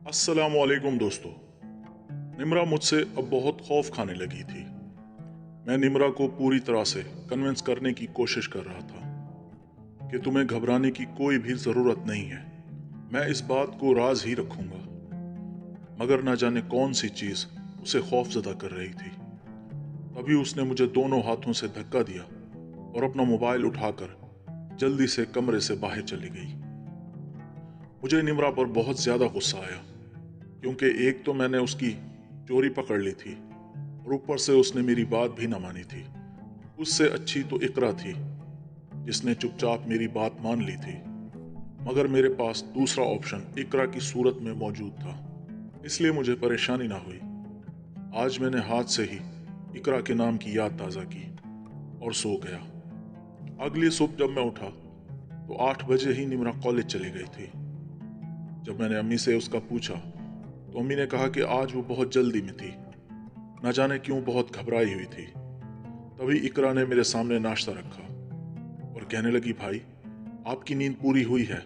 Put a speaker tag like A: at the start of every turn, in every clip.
A: अस्सलाम वालेकुम दोस्तों। निम्रा मुझसे अब बहुत खौफ खाने लगी थी। मैं निम्रा को पूरी तरह से कन्विंस करने की कोशिश कर रहा था कि तुम्हें घबराने की कोई भी ज़रूरत नहीं है। मैं इस बात को राज ही रखूंगा। मगर न जाने कौन सी चीज़ उसे खौफजदा कर रही थी। तभी उसने मुझे दोनों हाथों से धक्का दिया और अपना मोबाइल उठाकर जल्दी से कमरे से बाहर चली गई। मुझे निम्रा पर बहुत ज़्यादा गुस्सा आया, क्योंकि एक तो मैंने उसकी चोरी पकड़ ली थी और ऊपर से उसने मेरी बात भी न मानी थी। उससे अच्छी तो इकरा थी, जिसने चुपचाप मेरी बात मान ली थी। मगर मेरे पास दूसरा ऑप्शन इकरा की सूरत में मौजूद था, इसलिए मुझे परेशानी ना हुई। आज मैंने हाथ से ही इकरा के नाम की याद ताज़ा की और सो गया। अगली सुबह जब मैं उठा तो 8 बजे ही निम्रा कॉलेज चली गई थी। जब मैंने अम्मी से उसका पूछा तो अम्मी ने कहा कि आज वो बहुत जल्दी में थी, न जाने क्यों बहुत घबराई हुई थी। तभी इकरा ने मेरे सामने नाश्ता रखा और कहने लगी, भाई आपकी नींद पूरी हुई है?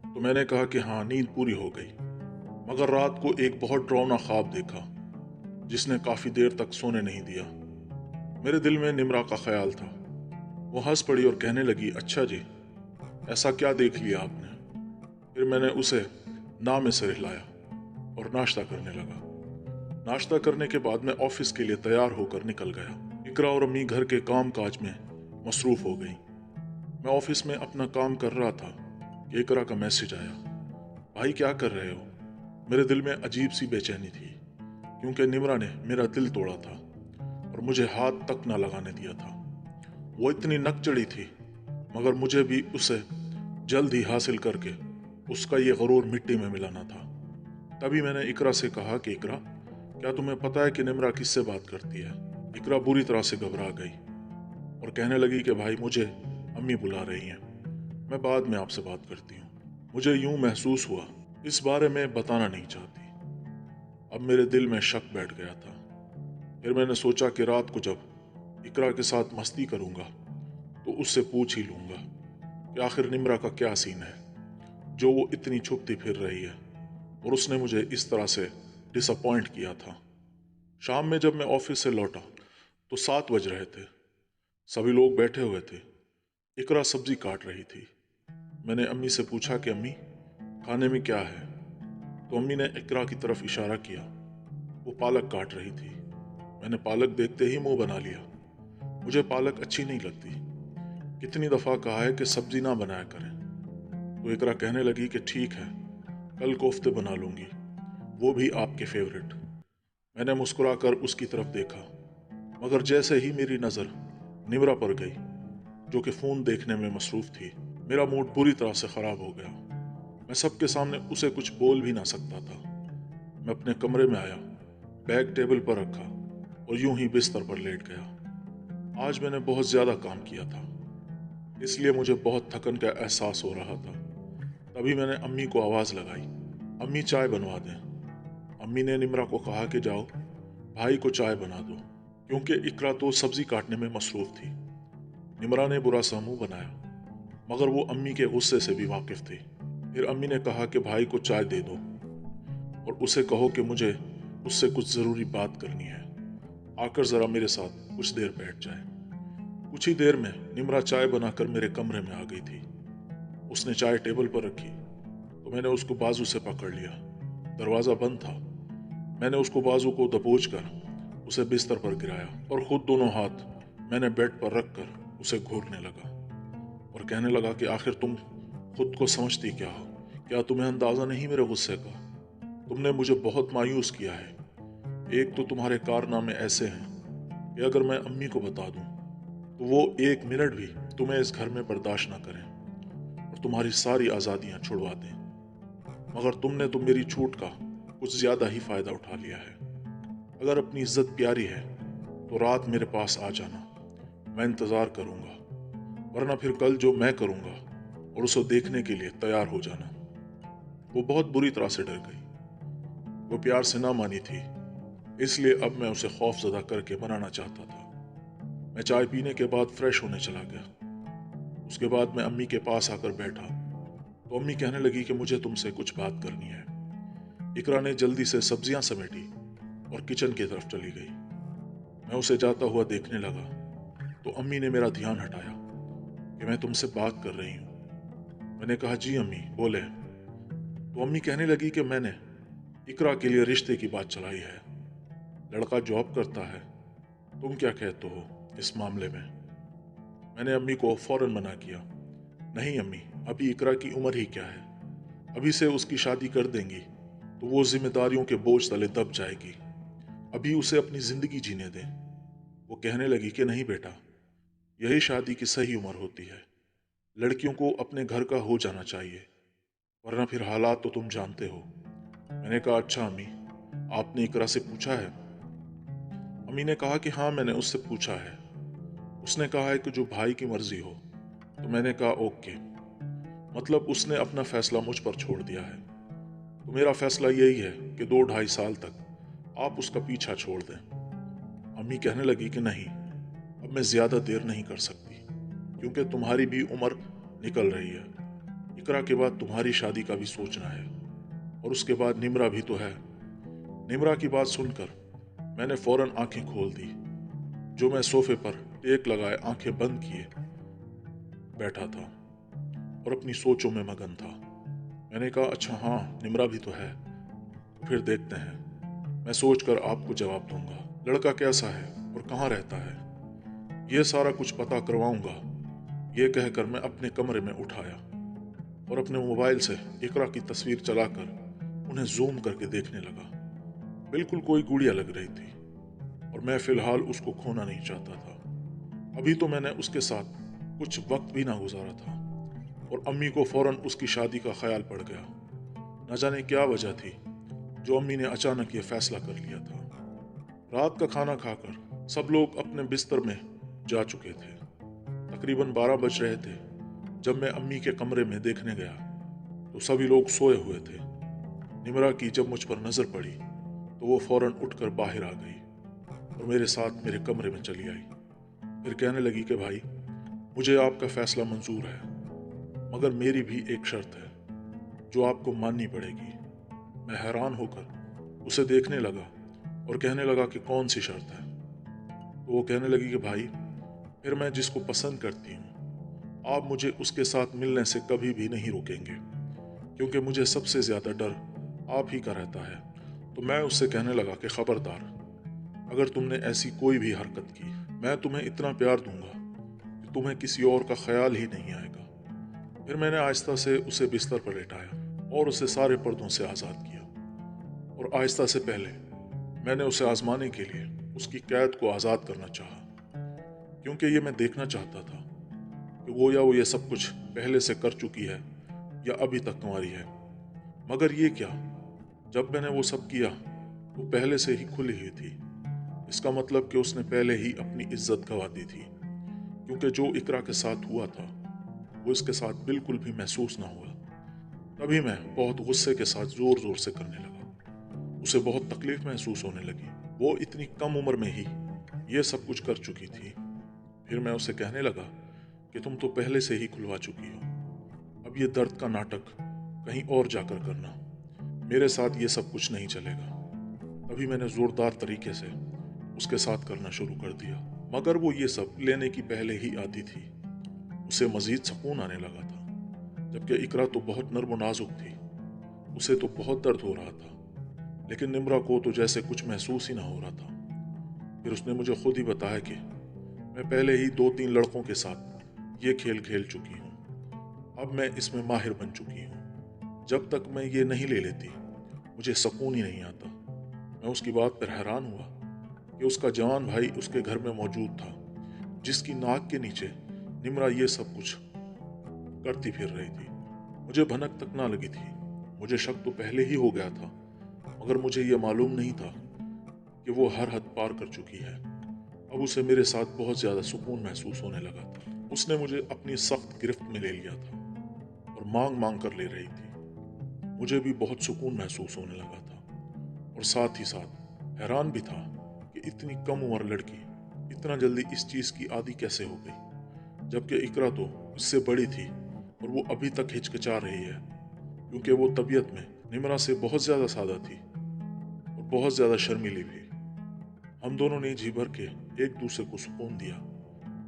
A: तो मैंने कहा कि हाँ, नींद पूरी हो गई, मगर रात को एक बहुत डरावना ख्वाब देखा जिसने काफी देर तक सोने नहीं दिया। मेरे दिल में निम्रा का ख्याल था। वो हंस पड़ी और कहने लगी, अच्छा जी, ऐसा क्या देख लिया आपने? फिर मैंने उसे ना में से हिलाया और नाश्ता करने लगा। नाश्ता करने के बाद मैं ऑफिस के लिए तैयार होकर निकल गया। इकरा और अम्मी घर के काम काज में मसरूफ हो गई। मैं ऑफिस में अपना काम कर रहा था कि इकरा का मैसेज आया, भाई क्या कर रहे हो? मेरे दिल में अजीब सी बेचैनी थी, क्योंकि निम्रा ने मेरा दिल तोड़ा था और मुझे हाथ तक न लगाने दिया था। वो इतनी नक चढ़ी थी, मगर मुझे भी उसे जल्द ही हासिल करके उसका ये गरूर मिट्टी में मिलाना था। तभी मैंने इकरा से कहा कि इकरा, क्या तुम्हें पता है कि निम्रा किससे बात करती है? इकरा बुरी तरह से घबरा गई और कहने लगी कि भाई, मुझे अम्मी बुला रही हैं, मैं बाद में आपसे बात करती हूँ। मुझे यूं महसूस हुआ इस बारे में बताना नहीं चाहती। अब मेरे दिल में शक बैठ गया था। फिर मैंने सोचा कि रात को जब इकरा के साथ मस्ती करूंगा तो उससे पूछ ही लूंगा कि आखिर निम्रा का क्या सीन है, जो वो इतनी छुपती फिर रही है और उसने मुझे इस तरह से डिसअपॉइंट किया था। शाम में जब मैं ऑफिस से लौटा तो 7 बज रहे थे। सभी लोग बैठे हुए थे। इकरा सब्जी काट रही थी। मैंने अम्मी से पूछा कि अम्मी, खाने में क्या है? तो अम्मी ने इकरा की तरफ इशारा किया। वो पालक काट रही थी। मैंने पालक देखते ही मुंह बना लिया। मुझे पालक अच्छी नहीं लगती। कितनी दफा कहा है कि सब्जी ना बनाया करें। तो इकरा कहने लगी कि ठीक है, कल कोफ्ते बना लूंगी, वो भी आपके फेवरेट। मैंने मुस्कुराकर उसकी तरफ देखा, मगर जैसे ही मेरी नजर निम्रा पर गई, जो कि फोन देखने में मसरूफ थी, मेरा मूड बुरी तरह से खराब हो गया। मैं सबके सामने उसे कुछ बोल भी ना सकता था। मैं अपने कमरे में आया, बैग टेबल पर रखा और यूं ही बिस्तर पर लेट गया। आज मैंने बहुत ज्यादा काम किया था, इसलिए मुझे बहुत थकन का एहसास हो रहा था। तभी मैंने अम्मी को आवाज लगाई, अम्मी चाय बनवा दें। अम्मी ने निम्रा को कहा कि जाओ भाई को चाय बना दो, क्योंकि इकरा तो सब्जी काटने में मसरूफ थी। निम्रा ने बुरा सा मुंह बनाया, मगर वो अम्मी के गुस्से से भी वाकिफ थी। फिर अम्मी ने कहा कि भाई को चाय दे दो और उसे कहो कि मुझे उससे कुछ जरूरी बात करनी है, आकर जरा मेरे साथ कुछ देर बैठ जाए। कुछ ही देर में निम्रा चाय बनाकर मेरे कमरे में आ गई थी। उसने चाय टेबल पर रखी तो मैंने उसको बाजू से पकड़ लिया। दरवाजा बंद था। मैंने उसको बाजू को दबोच कर उसे बिस्तर पर गिराया और खुद दोनों हाथ मैंने बेड पर रखकर उसे घूरने लगा और कहने लगा कि आखिर तुम खुद को समझती क्या हो? क्या तुम्हें अंदाजा नहीं मेरे गुस्से का? तुमने मुझे बहुत मायूस किया है। एक तो तुम्हारे कारनामे ऐसे हैं कि अगर मैं अम्मी को बता दूं तो वो 1 मिनट भी तुम्हें इस घर में बर्दाश्त ना करें और तुम्हारी सारी आज़ादियां छुड़वा दें। मगर तुमने तो मेरी छूट का कुछ ज्यादा ही फायदा उठा लिया है। अगर अपनी इज्जत प्यारी है तो रात मेरे पास आ जाना, मैं इंतजार करूंगा, वरना फिर कल जो मैं करूंगा और उसे देखने के लिए तैयार हो जाना। वो बहुत बुरी तरह से डर गई। वो प्यार से ना मानी थी, इसलिए अब मैं उसे खौफजदा करके मनाना चाहता था। मैं चाय पीने के बाद फ्रेश होने चला गया। उसके बाद मैं अम्मी के पास आकर बैठा तो अम्मी कहने लगी कि मुझे तुमसे कुछ बात करनी है। इकरा ने जल्दी से सब्जियां समेटी और किचन की तरफ चली गई। मैं उसे जाता हुआ देखने लगा तो अम्मी ने मेरा ध्यान हटाया कि मैं तुमसे बात कर रही हूँ। मैंने कहा, जी अम्मी, बोले। तो अम्मी कहने लगी कि मैंने इकरा के लिए रिश्ते की बात चलाई है। लड़का जॉब करता है, तुम क्या कहते हो इस मामले में? मैंने अम्मी को फौरन मना किया, नहीं अम्मी, अभी इकरा की उम्र ही क्या है, अभी से उसकी शादी कर देंगी तो वो जिम्मेदारियों के बोझ तले दब जाएगी, अभी उसे अपनी जिंदगी जीने दें। वो कहने लगी कि नहीं बेटा, यही शादी की सही उम्र होती है, लड़कियों को अपने घर का हो जाना चाहिए, वरना फिर हालात तो तुम जानते हो। मैंने कहा, अच्छा अम्मी, आपने इकरा से पूछा है? अम्मी ने कहा कि हाँ, मैंने उससे पूछा है। उसने कहा है कि जो भाई की मर्जी हो। तो मैंने कहा, ओके, मतलब उसने अपना फैसला मुझ पर छोड़ दिया है। तो मेरा फैसला यही है कि 2-2.5 साल तक आप उसका पीछा छोड़ दें। अम्मी कहने लगी कि नहीं, अब मैं ज्यादा देर नहीं कर सकती, क्योंकि तुम्हारी भी उम्र निकल रही है। इकरा के बाद तुम्हारी शादी का भी सोचना है, और उसके बाद निम्रा भी तो है। निम्रा की बात सुनकर मैंने फौरन आंखें खोल दी। जो मैं सोफे पर टेक लगाए आंखें बंद किए बैठा था और अपनी सोचों में मगन था। मैंने कहा, अच्छा हाँ, निम्रा भी तो है, तो फिर देखते हैं। मैं सोचकर आपको जवाब दूंगा। लड़का कैसा है और कहाँ रहता है, ये सारा कुछ पता करवाऊंगा। ये कहकर मैं अपने कमरे में उठाया और अपने मोबाइल से इकरा की तस्वीर चलाकर उन्हें जूम करके देखने लगा। बिल्कुल कोई गुड़िया लग रही थी और मैं फिलहाल उसको खोना नहीं चाहता था। अभी तो मैंने उसके साथ कुछ वक्त भी ना गुजारा था और अम्मी को फौरन उसकी शादी का ख्याल पड़ गया। न जाने क्या वजह थी जो अम्मी ने अचानक ये फैसला कर लिया था। रात का खाना खाकर सब लोग अपने बिस्तर में जा चुके थे। तकरीबन 12 बज रहे थे जब मैं अम्मी के कमरे में देखने गया तो सभी लोग सोए हुए थे। निम्रा की जब मुझ पर नजर पड़ी तो वो फौरन उठकर बाहर आ गई और मेरे साथ मेरे कमरे में चली आई। फिर कहने लगी कि भाई, मुझे आपका फैसला मंजूर है, मगर मेरी भी एक शर्त है जो आपको माननी पड़ेगी। मैं हैरान होकर उसे देखने लगा और कहने लगा कि कौन सी शर्त है? तो वो कहने लगी कि भाई, फिर मैं जिसको पसंद करती हूँ आप मुझे उसके साथ मिलने से कभी भी नहीं रोकेंगे, क्योंकि मुझे सबसे ज्यादा डर आप ही का रहता है। तो मैं उससे कहने लगा कि खबरदार, अगर तुमने ऐसी कोई भी हरकत की, मैं तुम्हें इतना प्यार दूंगा कि तुम्हें किसी और का ख्याल ही नहीं आएगा। फिर मैंने आहिस्ता से उसे बिस्तर पर लेटाया और उसे सारे पर्दों से आज़ाद किया और आहिस्ता से पहले मैंने उसे आजमाने के लिए उसकी कैद को आज़ाद करना चाहा, क्योंकि ये मैं देखना चाहता था कि गोया वो ये सब कुछ पहले से कर चुकी है या अभी तक कुंवारी है। मगर ये क्या, जब मैंने वो सब किया वो पहले से ही खुली हुई थी। इसका मतलब कि उसने पहले ही अपनी इज्जत गंवा दी थी, क्योंकि जो इकरा के साथ हुआ था वो इसके साथ बिल्कुल भी महसूस ना हुआ। तभी मैं बहुत गुस्से के साथ जोर जोर से करने लगा। उसे बहुत तकलीफ महसूस होने लगी। वो इतनी कम उम्र में ही ये सब कुछ कर चुकी थी। फिर मैं उसे कहने लगा कि तुम तो पहले से ही खुलवा चुकी हो, अब ये दर्द का नाटक कहीं और जाकर करना, मेरे साथ ये सब कुछ नहीं चलेगा। तभी मैंने जोरदार तरीके से उसके साथ करना शुरू कर दिया, मगर वो ये सब लेने की पहले ही आती थी। उसे मजीद सुकून आने लगा था, जबकि इकरा तो बहुत नर्म और नाजुक थी। उसे तो बहुत दर्द हो रहा था, लेकिन निम्रा को तो जैसे कुछ महसूस ही ना हो रहा था। फिर उसने मुझे खुद ही बताया कि मैं पहले ही 2-3 लड़कों के साथ ये खेल खेल चुकी हूँ, अब मैं इसमें माहिर बन चुकी हूँ। जब तक मैं ये नहीं ले लेती मुझे सुकून ही नहीं आता। मैं उसकी बात पर हैरान हुआ कि उसका जवान भाई उसके घर में मौजूद था, जिसकी नाक के नीचे निम्रा ये सब कुछ करती फिर रही थी। मुझे भनक तक ना लगी थी। मुझे शक तो पहले ही हो गया था, मगर मुझे ये मालूम नहीं था कि वो हर हद पार कर चुकी है। अब उसे मेरे साथ बहुत ज्यादा सुकून महसूस होने लगा था। उसने मुझे अपनी सख्त गिरफ्त में ले लिया था और मांग मांग कर ले रही थी। मुझे भी बहुत सुकून महसूस होने लगा था और साथ ही साथ हैरान भी था कि इतनी कम उम्र लड़की इतना जल्दी इस चीज की आदी कैसे हो गई, जबकि इकरा तो इससे बड़ी थी और वो अभी तक हिचकिचा रही है, क्योंकि वो तबीयत में निम्रा से बहुत ज़्यादा सादा थी और बहुत ज़्यादा शर्मीली भी। हम दोनों ने जी भर के एक दूसरे को सुकून दिया।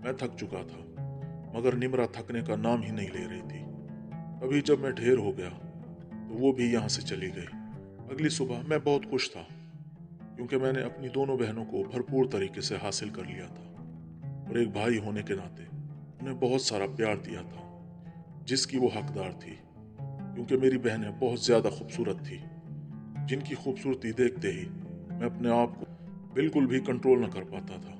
A: मैं थक चुका था, मगर निम्रा थकने का नाम ही नहीं ले रही थी। अभी जब मैं ढेर हो गया तो वो भी यहाँ से चली गई। अगली सुबह मैं बहुत खुश था, क्योंकि मैंने अपनी दोनों बहनों को भरपूर तरीके से हासिल कर लिया था और एक भाई होने के नाते उन्हें बहुत सारा प्यार दिया था जिसकी वो हकदार थी। क्योंकि मेरी बहनें बहुत ज़्यादा खूबसूरत थी, जिनकी खूबसूरती देखते ही मैं अपने आप को बिल्कुल भी कंट्रोल न कर पाता था।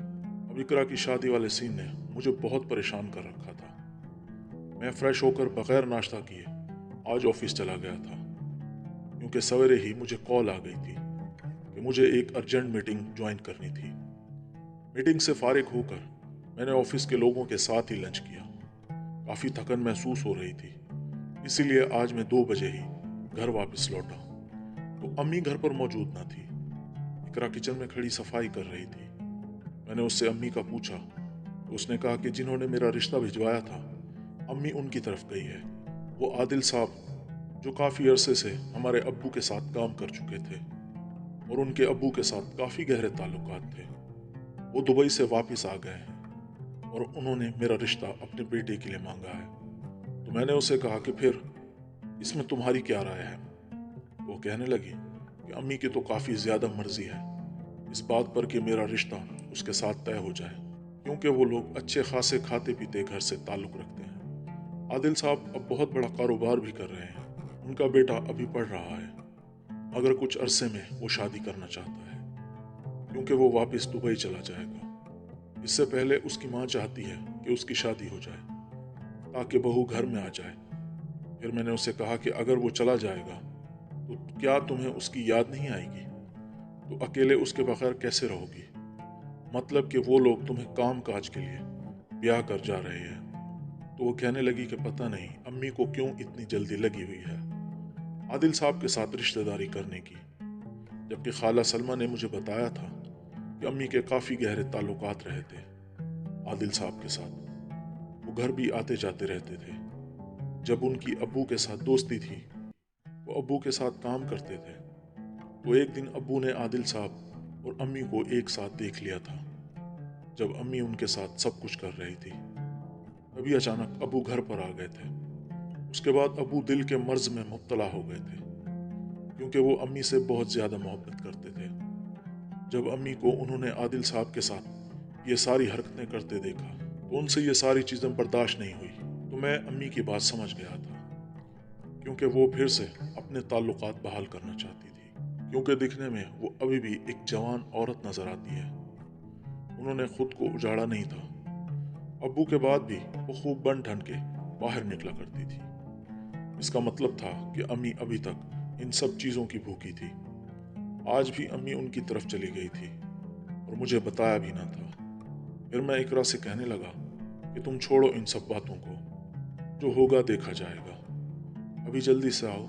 A: अब इकरा की शादी वाले सीन ने मुझे बहुत परेशान कर रखा था। मैं फ्रेश होकर बगैर नाश्ता किए आज ऑफिस चला गया था, क्योंकि सवेरे ही मुझे कॉल आ गई थी कि मुझे एक अर्जेंट मीटिंग ज्वाइन करनी थी। मीटिंग से फारिग होकर मैंने ऑफिस के लोगों के साथ ही लंच किया। काफ़ी थकन महसूस हो रही थी, इसीलिए आज मैं 2 बजे ही घर वापस लौटा तो अम्मी घर पर मौजूद न थी। इकरा किचन में खड़ी सफाई कर रही थी। मैंने उससे अम्मी का पूछा तो उसने कहा कि जिन्होंने मेरा रिश्ता भिजवाया था अम्मी उनकी तरफ गई है। वो आदिल साहब, जो काफ़ी अरसे से हमारे अब्बू के साथ काम कर चुके थे और उनके अब्बू के साथ काफ़ी गहरे ताल्लुकात थे, वो दुबई से वापस आ गए हैं और उन्होंने मेरा रिश्ता अपने बेटे के लिए मांगा है। तो मैंने उसे कहा कि फिर इसमें तुम्हारी क्या राय है। वो कहने लगी कि अम्मी की तो काफ़ी ज़्यादा मर्जी है इस बात पर कि मेरा रिश्ता उसके साथ तय हो जाए, क्योंकि वो लोग अच्छे खासे खाते पीते घर से ताल्लुक़ रखते हैं। आदिल साहब अब बहुत बड़ा कारोबार भी कर रहे हैं। उनका बेटा अभी पढ़ रहा है, मगर कुछ अरसे में वो शादी करना चाहता है, क्योंकि वो वापस दुबई चला जाएगा। इससे पहले उसकी माँ चाहती है कि उसकी शादी हो जाए ताकि बहू घर में आ जाए। फिर मैंने उसे कहा कि अगर वो चला जाएगा तो क्या तुम्हें उसकी याद नहीं आएगी? तो अकेले उसके बगैर कैसे रहोगी? मतलब कि वो लोग तुम्हें काम काज के लिए ब्याह कर जा रहे हैं। तो वो कहने लगी कि पता नहीं अम्मी को क्यों इतनी जल्दी लगी हुई है आदिल साहब के साथ रिश्तेदारी करने की, जबकि खाला सलमा ने मुझे बताया था कि अम्मी के काफ़ी गहरे ताल्लुकात रहे थे आदिल साहब के साथ। वो घर भी आते जाते रहते थे। जब उनकी अब्बू के साथ दोस्ती थी, वो अब्बू के साथ काम करते थे। तो एक दिन अब्बू ने आदिल साहब और अम्मी को एक साथ देख लिया था, जब अम्मी उनके साथ सब कुछ कर रही थी। तभी अचानक अब्बू घर पर आ गए थे। उसके बाद अब्बू दिल के मर्ज में मुब्तला हो गए थे, क्योंकि वो अम्मी से बहुत ज़्यादा मोहब्बत करते थे। जब अम्मी को उन्होंने आदिल साहब के साथ ये सारी हरकतें करते देखा तो उनसे ये सारी चीज़ें बर्दाश्त नहीं हुई। तो मैं अम्मी की बात समझ गया था, क्योंकि वो फिर से अपने ताल्लुकात बहाल करना चाहती थी, क्योंकि दिखने में वो अभी भी एक जवान औरत नजर आती है। उन्होंने खुद को उजाड़ा नहीं था। अब्बू के बाद भी वो खूब बन ठन के बाहर निकला करती थी। इसका मतलब था कि अम्मी अभी तक इन सब चीज़ों की भूखी थी। आज भी अम्मी उनकी तरफ चली गई थी और मुझे बताया भी ना था। फिर मैं इकरा से कहने लगा कि तुम छोड़ो इन सब बातों को, जो होगा देखा जाएगा। अभी जल्दी से आओ,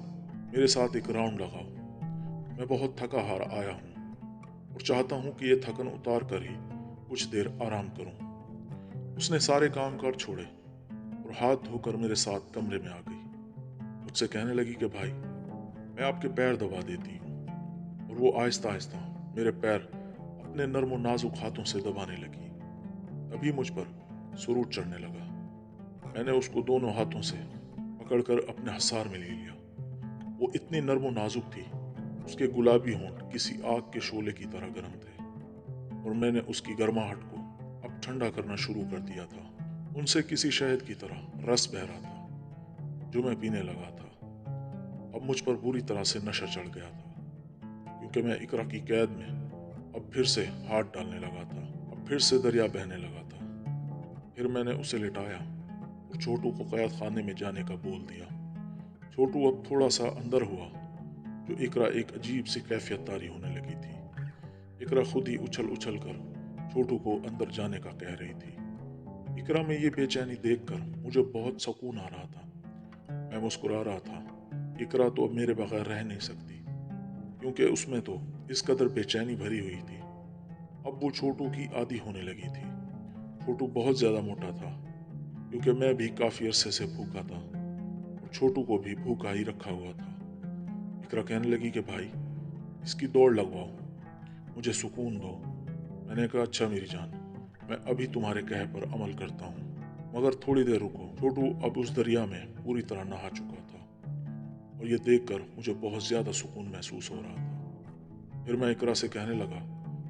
A: मेरे साथ एक राउंड लगाओ। मैं बहुत थका हारा आया हूँ और चाहता हूँ कि ये थकन उतार कर ही कुछ देर आराम करूँ। उसने सारे काम काज छोड़े और हाथ धोकर मेरे साथ कमरे में आ गई। मुझसे कहने लगी कि भाई, मैं आपके पैर दबा देती हूँ। और वो आहिस्ता आहिस्ता मेरे पैर अपने नर्म और नाजुक हाथों से दबाने लगी। तभी मुझ पर सुरूर चढ़ने लगा। मैंने उसको दोनों हाथों से पकड़कर अपने हसार में ले लिया। वो इतनी नर्म और नाजुक थी, उसके गुलाबी होंठ किसी आग के शोले की तरह गर्म थे और मैंने उसकी गर्माहट को अब ठंडा करना शुरू कर दिया था। उनसे किसी शहद की तरह रस बह रहा था, जो मैं पीने लगा था। अब मुझ पर बुरी तरह से नशा चढ़ गया था, क्योंकि मैं इकरा की कैद में अब फिर से हाथ डालने लगा था। अब फिर से दरिया बहने लगा था। फिर मैंने उसे लिटाया और छोटू को कैद खाने में जाने का बोल दिया। छोटू अब थोड़ा सा अंदर हुआ, जो इकरा एक अजीब सी कैफियत तारी होने लगी थी। इकरा खुद ही उछल उछल कर छोटू को अंदर जाने का कह रही थी। इकरा में ये बेचैनी देखकर मुझे बहुत सुकून आ रहा था। मैं मुस्कुरा रहा था। इकरा तो अब मेरे बगैर रह नहीं सकती, क्योंकि उसमें तो इस कदर बेचैनी भरी हुई थी। अब वो छोटू की आदी होने लगी थी। छोटू बहुत ज़्यादा मोटा था, क्योंकि मैं भी काफ़ी अरसे से भूखा था और छोटू को भी भूखा ही रखा हुआ था। इकरा कहने लगी कि भाई इसकी दौड़ लगवाओ, मुझे सुकून दो। मैंने कहा अच्छा मेरी जान, मैं अभी तुम्हारे कहे पर अमल करता हूँ, मगर थोड़ी देर रुको। छोटू अब उस दरिया में पूरी तरह नहा चुका था और ये देखकर मुझे बहुत ज़्यादा सुकून महसूस हो रहा था। फिर मैं इकरा से कहने लगा,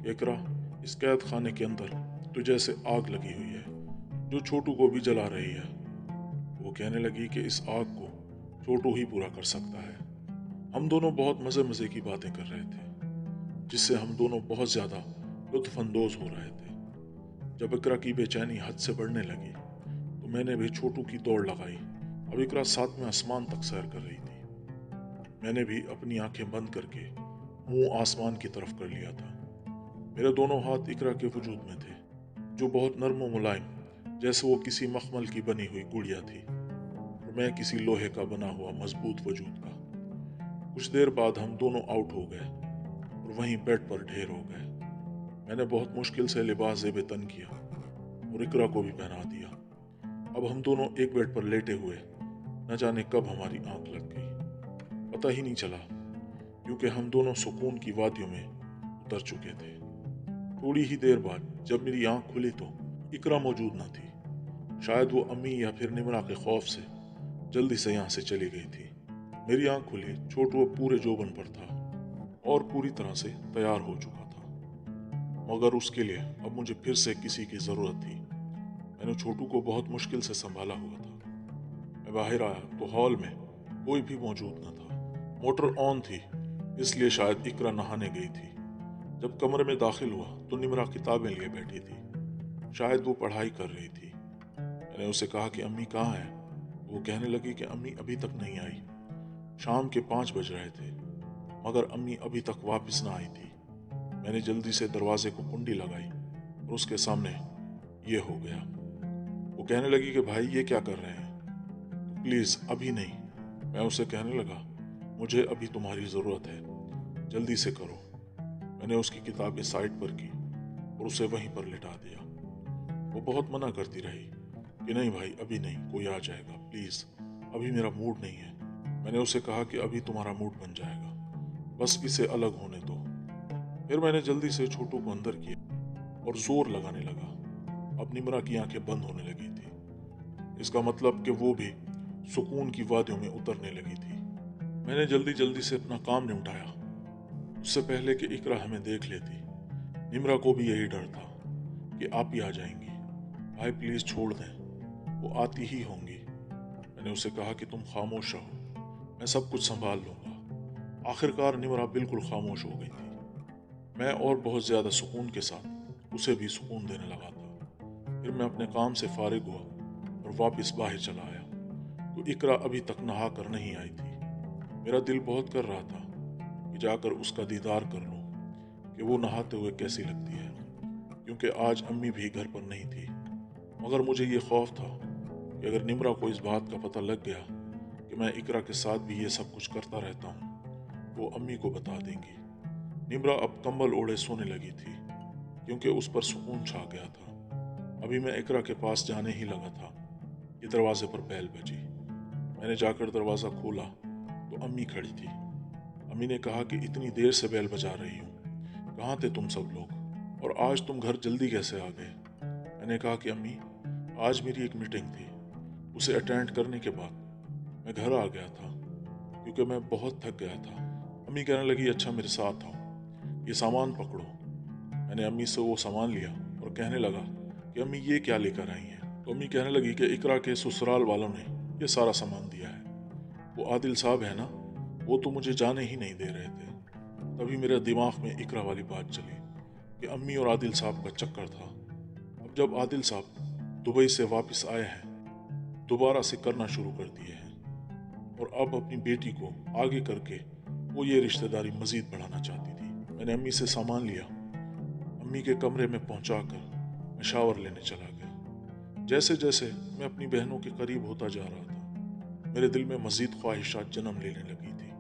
A: इकरा इस कैद खाने के अंदर तो जैसे आग लगी हुई है जो छोटू को भी जला रही है। वो कहने लगी कि इस आग को छोटू ही पूरा कर सकता है। हम दोनों बहुत मज़े मज़े की बातें कर रहे थे जिससे हम दोनों बहुत ज़्यादा लुत्फानंदोज हो रहे थे। जब इकरा की बेचैनी हद से बढ़ने लगी तो मैंने भी छोटू की दौड़ लगाई। अब इकरा सातवें आसमान तक सैर कर रही थी। मैंने भी अपनी आंखें बंद करके मुंह आसमान की तरफ कर लिया था। मेरे दोनों हाथ इकरा के वजूद में थे जो बहुत नर्म और मुलायम, जैसे वो किसी मखमल की बनी हुई गुड़िया थी और मैं किसी लोहे का बना हुआ मजबूत वजूद का। कुछ देर बाद हम दोनों आउट हो गए और वहीं बेड पर ढेर हो गए। मैंने बहुत मुश्किल से लिबास ज़ेब तन किया और इकरा को भी पहना दिया। अब हम दोनों एक बेड पर लेटे हुए, न जाने कब हमारी आंख लग गई, पता ही नहीं चला, क्योंकि हम दोनों सुकून की वादियों में उतर चुके थे। थोड़ी ही देर बाद जब मेरी आंख खुली तो इकरा मौजूद न थी। शायद वो अम्मी या फिर निमरा के खौफ से जल्दी से यहाँ से चली गई थी। मेरी आंख खुली, छोटू अब पूरे जोबन पर था और पूरी तरह से तैयार हो चुका था, मगर उसके लिए अब मुझे फिर से किसी की ज़रूरत थी। मैंने छोटू को बहुत मुश्किल से संभाला हुआ था। मैं बाहर आया तो हॉल में कोई भी मौजूद न था। मोटर ऑन थी, इसलिए शायद इकरा नहाने गई थी। जब कमरे में दाखिल हुआ तो निमरा किताबें लिए बैठी थी, शायद वो पढ़ाई कर रही थी। मैंने उसे कहा कि अम्मी कहाँ है? वो कहने लगी कि अम्मी अभी तक नहीं आई। शाम के 5 बज रहे थे, मगर अम्मी अभी तक वापस ना आई थी। मैंने जल्दी से दरवाजे को कुंडी लगाई और उसके सामने ये हो गया। वो कहने लगी कि भाई ये क्या कर रहे हैं? तो प्लीज़ अभी नहीं। मैं उसे कहने लगा, मुझे अभी तुम्हारी ज़रूरत है, जल्दी से करो। मैंने उसकी किताबें साइड पर की और उसे वहीं पर लिटा दिया। वो बहुत मना करती रही कि नहीं भाई अभी नहीं, कोई आ जाएगा, प्लीज़ अभी मेरा मूड नहीं है। मैंने उसे कहा कि अभी तुम्हारा मूड बन जाएगा, बस इसे अलग होने दो। फिर मैंने जल्दी से छोटू को अंदर किया और जोर लगाने लगा। अब निमरा की आंखें बंद होने लगी थी, इसका मतलब कि वो भी सुकून की वादियों में उतरने लगी थी। मैंने जल्दी जल्दी से अपना काम निपटाया, उससे पहले कि इकरा हमें देख लेती। निमरा को भी यही डर था कि आप ही आ जाएंगी। भाई प्लीज़ छोड़ दें, वो आती ही होंगी। मैंने उसे कहा कि तुम खामोश रहो, मैं सब कुछ संभाल लूँगा। आखिरकार निमरा बिल्कुल खामोश हो गई थी। मैं और बहुत ज़्यादा सुकून के साथ उसे भी सुकून देने लगा था। फिर मैं अपने काम से फारिग हुआ और वापस बाहर चला आया तो इकरा अभी तक नहा कर नहीं आई थी। मेरा दिल बहुत कर रहा था कि जाकर उसका दीदार कर लूं कि वो नहाते हुए कैसी लगती है, क्योंकि आज अम्मी भी घर पर नहीं थी। मगर मुझे ये खौफ था कि अगर निमरा को इस बात का पता लग गया कि मैं इकरा के साथ भी ये सब कुछ करता रहता हूँ, वो अम्मी को बता देंगी। निमरा अब कंबल ओढ़े सोने लगी थी, क्योंकि उस पर सुकून छा गया था। अभी मैं इकरा के पास जाने ही लगा था कि दरवाजे पर बेल बजी। मैंने जाकर दरवाज़ा खोला तो अम्मी खड़ी थी। अम्मी ने कहा कि इतनी देर से बेल बजा रही हूँ, कहाँ थे तुम सब लोग, और आज तुम घर जल्दी कैसे आ गए? मैंने कहा कि अम्मी आज मेरी एक मीटिंग थी, उसे अटेंड करने के बाद मैं घर आ गया था क्योंकि मैं बहुत थक गया था। अम्मी कहने लगी अच्छा मेरे साथ आओ, ये सामान पकड़ो। मैंने अम्मी से वो सामान लिया और कहने लगा कि अम्मी ये क्या लेकर आई हैं? तो अम्मी कहने लगी कि इकरा के ससुराल वालों ने ये सारा सामान दिया है। वो आदिल साहब है ना, वो तो मुझे जाने ही नहीं दे रहे थे। तभी मेरे दिमाग में इकरा वाली बात चली कि अम्मी और आदिल साहब का चक्कर था। अब जब आदिल साहब दुबई से वापस आए हैं, दोबारा से करना शुरू कर दिए हैं और अब अपनी बेटी को आगे करके वो ये रिश्तेदारी मजीद बढ़ाना चाहती थी। मैंने अम्मी से सामान लिया, अम्मी के कमरे में पहुंचाकर मैं शावर लेने चला गया। जैसे जैसे मैं अपनी बहनों के करीब होता जा रहा था, मेरे दिल में मजीद ख्वाहिशात जन्म लेने लगी थी।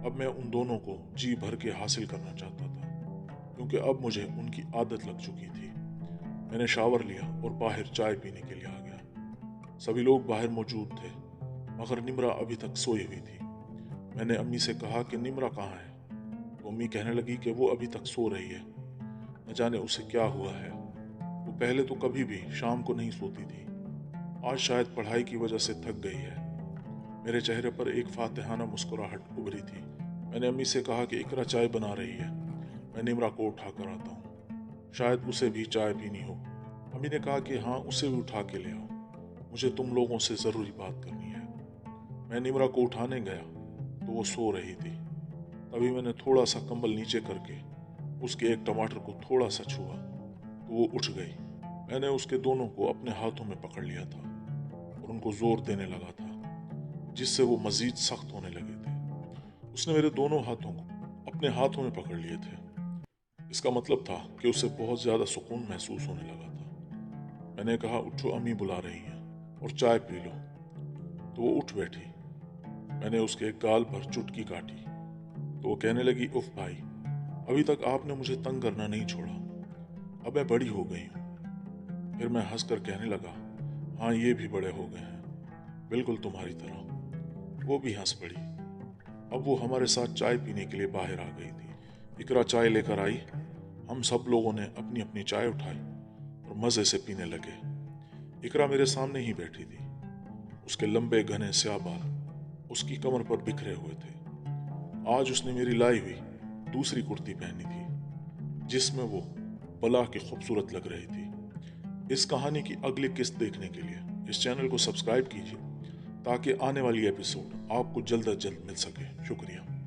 A: अब मैं उन दोनों को जी भर के हासिल करना चाहता था, क्योंकि अब मुझे उनकी आदत लग चुकी थी। मैंने शावर लिया और बाहर चाय पीने के लिए आ गया। सभी लोग बाहर मौजूद थे, मगर निमरा अभी तक सोई हुई थी। मैंने अम्मी से कहा कि निम्रा कहाँ है, तो अम्मी कहने लगी कि वो अभी तक सो रही है, न जाने उसे क्या हुआ है। वो पहले तो कभी भी शाम को नहीं सोती थी, आज शायद पढ़ाई की वजह से थक गई है। मेरे चेहरे पर एक फातिहाना मुस्कुराहट उभरी थी। मैंने अम्मी से कहा कि इकरा चाय बना रही है, मैं निम्रा को उठा कर आता हूँ, शायद उसे भी चाय पीनी हो। अम्मी ने कहा कि हाँ, उसे भी उठा के ले आओ, मुझे तुम लोगों से ज़रूरी बात करनी है। मैं निम्रा को उठाने गया तो वो सो रही थी। तभी मैंने थोड़ा सा कंबल नीचे करके उसके एक टमाटर को थोड़ा सा छुआ तो वो उठ गई। मैंने उसके दोनों को अपने हाथों में पकड़ लिया था और उनको जोर देने लगा था, जिससे वो मजीद सख्त होने लगे थे। उसने मेरे दोनों हाथों को अपने हाथों में पकड़ लिए थे। इसका मतलब था कि उसे बहुत ज्यादा सुकून महसूस होने लगा था। मैंने कहा, उठो, अम्मी बुला रही हैं और चाय पी लो। तो वो उठ बैठी। मैंने उसके गाल पर चुटकी काटी तो वो कहने लगी, उफ भाई, अभी तक आपने मुझे तंग करना नहीं छोड़ा, अब मैं बड़ी हो गई हूँ। फिर मैं हंसकर कहने लगा, हाँ, ये भी बड़े हो गए हैं, बिल्कुल तुम्हारी तरह। वो भी हंस पड़ी। अब वो हमारे साथ चाय पीने के लिए बाहर आ गई थी। इकरा चाय लेकर आई। हम सब लोगों ने अपनी अपनी चाय उठाई और मज़े से पीने लगे। इकरा मेरे सामने ही बैठी थी। उसके लंबे घने स्याह बाल उसकी कमर पर बिखरे हुए थे। आज उसने मेरी लाई हुई दूसरी कुर्ती पहनी थी, जिसमें वो बला की खूबसूरत लग रही थी। इस कहानी की अगली किस्त देखने के लिए इस चैनल को सब्सक्राइब कीजिए ताकि आने वाली एपिसोड आपको जल्द अज जल्द मिल सके। शुक्रिया।